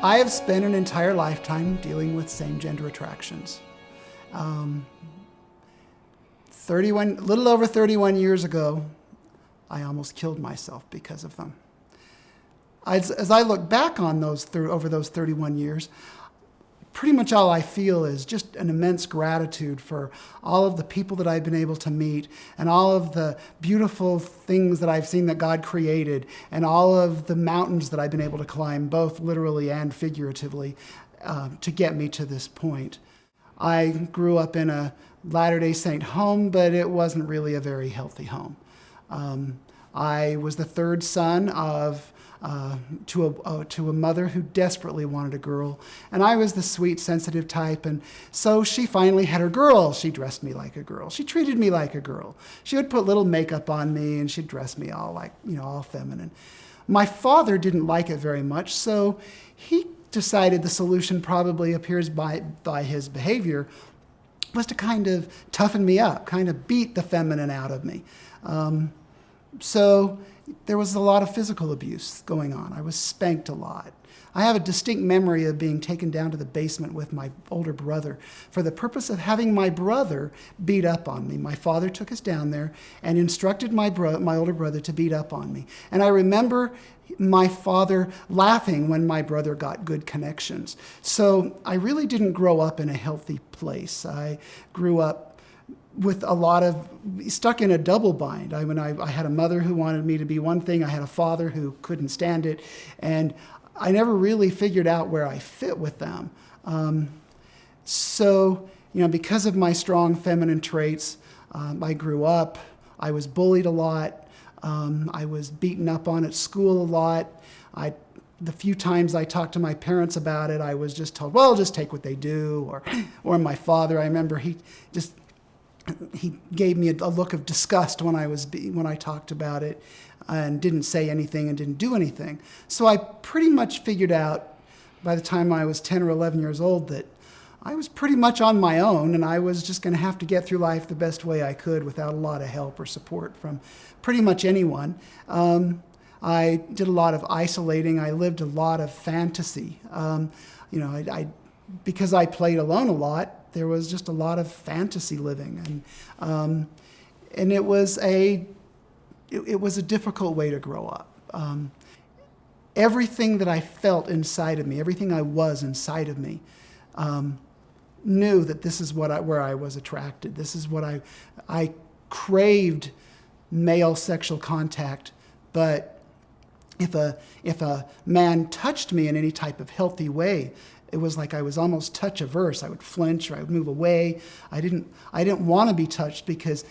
I have spent an entire lifetime dealing with same-gender attractions. 31, little over 31 years ago, I almost killed myself because of them. As I look back on over those 31 years, pretty much all I feel is just an immense gratitude for all of the people that I've been able to meet and all of the beautiful things that I've seen that God created and all of the mountains that I've been able to climb, both literally and figuratively, to get me to this point. I grew up in a Latter-day Saint home, but it wasn't really a very healthy home. I was the third son to a mother who desperately wanted a girl, and I was the sweet, sensitive type, and so she finally had her girl. She dressed me like a girl. She treated me like a girl. She would put little makeup on me, and she'd dress me all like, all feminine. My father didn't like it very much, so he decided the solution probably appears by his behavior was to kind of toughen me up, kind of beat the feminine out of me. So there was a lot of physical abuse going on. I was spanked a lot. I have a distinct memory of being taken down to the basement with my older brother for the purpose of having my brother beat up on me. My father took us down there and instructed my older brother to beat up on me. And I remember my father laughing when my brother got good connections. So I really didn't grow up in a healthy place. I grew up with stuck in a double bind. I had a mother who wanted me to be one thing. I had a father who couldn't stand it. And I never really figured out where I fit with them. Because of my strong feminine traits, I grew up. I was bullied a lot. I was beaten up on at school a lot. The few times I talked to my parents about it, I was just told, well, just take what they do. Or my father, I remember he gave me a look of disgust when I talked about it and didn't say anything and didn't do anything. So I pretty much figured out by the time I was 10 or 11 years old that I was pretty much on my own, and I was just going to have to get through life the best way I could without a lot of help or support from pretty much anyone. I did a lot of isolating. I lived a lot of fantasy. Because I played alone a lot, there was just a lot of fantasy living, and it was a difficult way to grow up. Everything that I felt inside of me, everything I was inside of me, knew that this is where I was attracted. This is what I craved male sexual contact, but if a man touched me in any type of healthy way, it was like I was almost touch averse. I would flinch or I would move away. I didn't want to be touched because,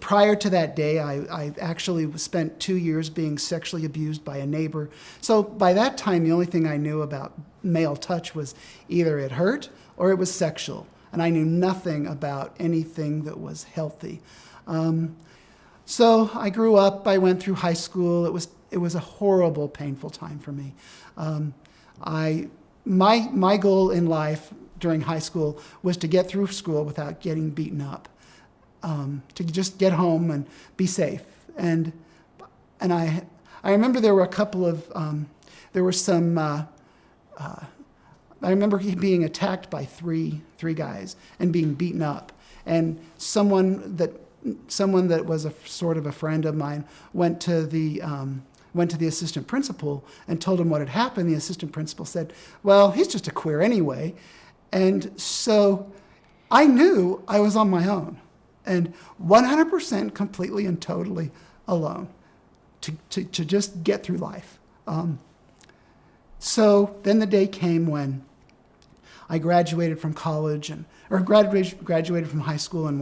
prior to that day, I actually spent 2 years being sexually abused by a neighbor. So by that time, the only thing I knew about male touch was either it hurt or it was sexual. And I knew nothing about anything that was healthy. So I grew up, I went through high school. It was a horrible, painful time for me. My goal in life during high school was to get through school without getting beaten up, to just get home and be safe. And I remember there were a couple of I remember being attacked by three guys and being beaten up, and someone that was a sort of a friend of mine went to the assistant principal and told him what had happened. The assistant principal said, well, he's just a queer anyway. And so I knew I was on my own and 100% completely and totally alone to just get through life. So then the day came when I graduated from college graduated from high school and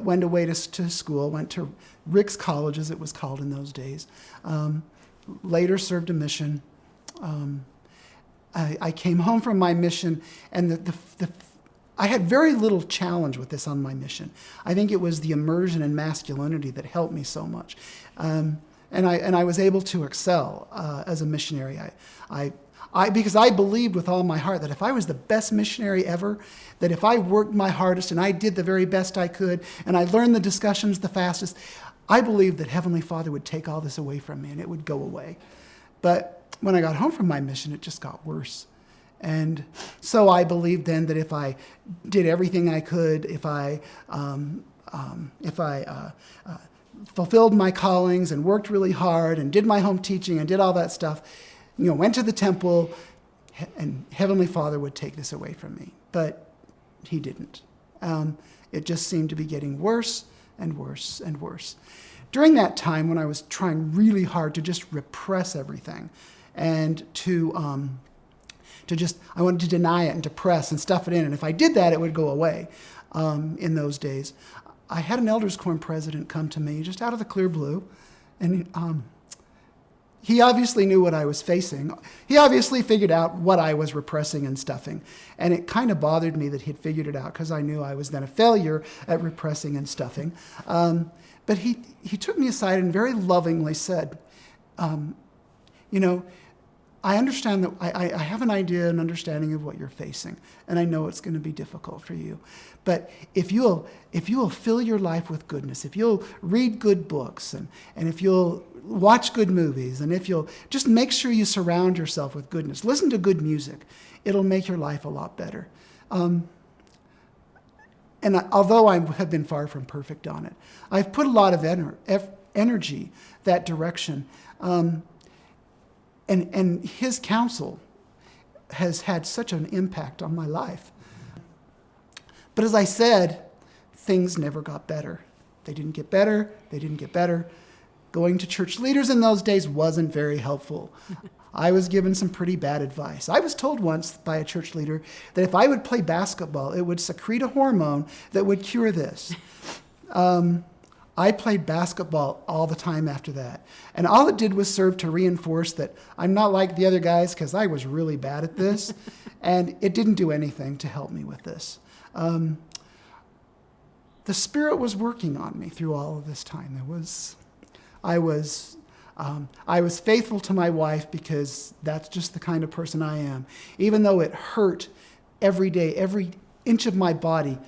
went away to school, went to Rick's College, as it was called in those days. Later served a mission. I came home from my mission, and I had very little challenge with this on my mission. I think it was the immersion in masculinity that helped me so much. And I was able to excel as a missionary. Because I believed with all my heart that if I was the best missionary ever, that if I worked my hardest and I did the very best I could, and I learned the discussions the fastest, I believed that Heavenly Father would take all this away from me and it would go away. But when I got home from my mission, it just got worse. And so I believed then that if I did everything I could, if I fulfilled my callings and worked really hard and did my home teaching and did all that stuff, went to the temple, and Heavenly Father would take this away from me. But he didn't. It just seemed to be getting worse and worse and worse. During that time when I was trying really hard to just repress everything and I wanted to deny it and depress and stuff it in. And if I did that, it would go away in those days. I had an elders quorum president come to me just out of the clear blue. And he obviously knew what I was facing. He obviously figured out what I was repressing and stuffing. And it kind of bothered me that he'd figured it out because I knew I was then a failure at repressing and stuffing. But he took me aside and very lovingly said, I understand that I have an idea and understanding of what you're facing, and I know it's going to be difficult for you. But if you'll fill your life with goodness, if you'll read good books, and if you'll watch good movies, and if you'll just make sure you surround yourself with goodness, listen to good music, it'll make your life a lot better. Although I have been far from perfect on it, I've put a lot of energy that direction. And his counsel has had such an impact on my life. But as I said, things never got better. They didn't get better. They didn't get better. Going to church leaders in those days wasn't very helpful. I was given some pretty bad advice. I was told once by a church leader that if I would play basketball, it would secrete a hormone that would cure this. I played basketball all the time after that. And all it did was serve to reinforce that I'm not like the other guys because I was really bad at this. And it didn't do anything to help me with this. The Spirit was working on me through all of this time. I was faithful to my wife because that's just the kind of person I am. Even though it hurt every day, every inch of my body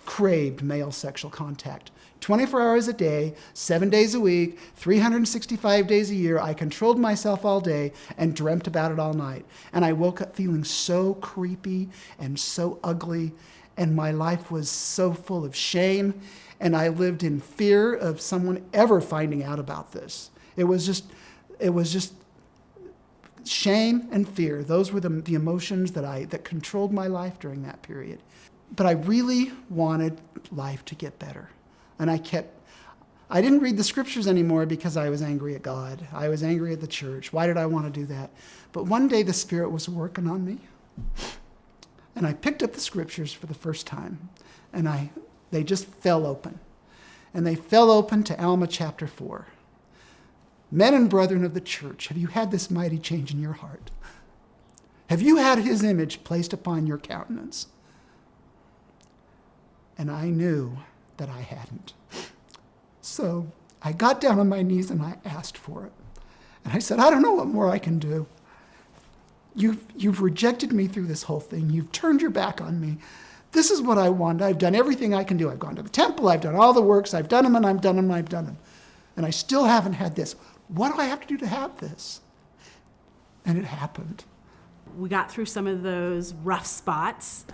craved male sexual contact. 24 hours a day, 7 days a week, 365 days a year, I controlled myself all day and dreamt about it all night. And I woke up feeling so creepy and so ugly, and my life was so full of shame, and I lived in fear of someone ever finding out about this. It was just shame and fear. Those were the emotions that controlled my life during that period. But I really wanted life to get better. And I didn't read the scriptures anymore because I was angry at God. I was angry at the church. Why did I want to do that? But one day the Spirit was working on me. And I picked up the scriptures for the first time. And they just fell open. And they fell open to Alma chapter 4. Men and brethren of the church, have you had this mighty change in your heart? Have you had his image placed upon your countenance? And I knew that I hadn't. So I got down on my knees and I asked for it. And I said, I don't know what more I can do. You've rejected me through this whole thing. You've turned your back on me. This is what I want. I've done everything I can do. I've gone to the temple. I've done all the works. I've done them and I've done them and I've done them. And I still haven't had this. What do I have to do to have this? And it happened. We got through some of those rough spots,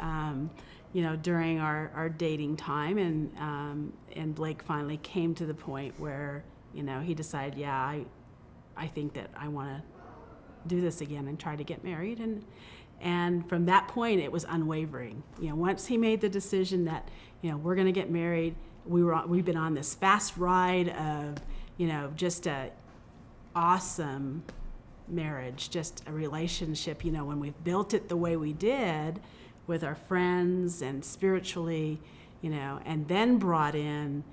during our dating time, and Blake finally came to the point where, he decided, I think that I want to do this again and try to get married, and from that point it was unwavering. Once he made the decision that, we're going to get married, we've been on this fast ride of, just a awesome marriage, just a relationship. When we've built it the way we did, with our friends and spiritually, and then brought in,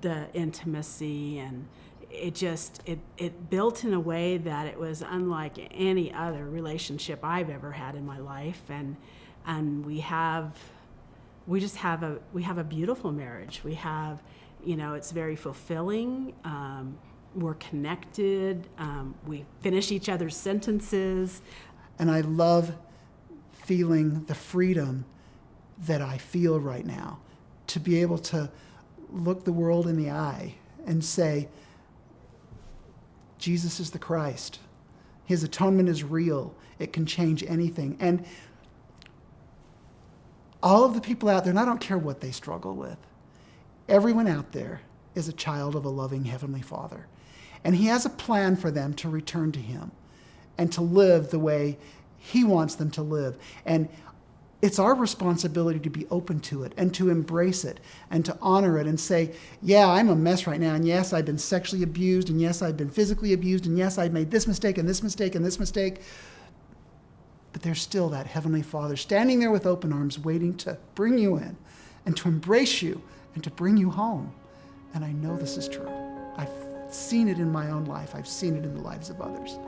the intimacy, and it built in a way that it was unlike any other relationship I've ever had in my life, and we have a beautiful marriage. We have, it's very fulfilling. We're connected. We finish each other's sentences. And I love feeling the freedom that I feel right now to be able to look the world in the eye and say, Jesus is the Christ. His atonement is real. It can change anything. And all of the people out there, and I don't care what they struggle with, everyone out there is a child of a loving Heavenly Father. And He has a plan for them to return to Him and to live the way He wants them to live. And it's our responsibility to be open to it and to embrace it and to honor it and say, yeah, I'm a mess right now. And yes, I've been sexually abused. And yes, I've been physically abused. And yes, I've made this mistake and this mistake and this mistake. But there's still that Heavenly Father standing there with open arms waiting to bring you in and to embrace you and to bring you home. And I know this is true. I've seen it in my own life. I've seen it in the lives of others.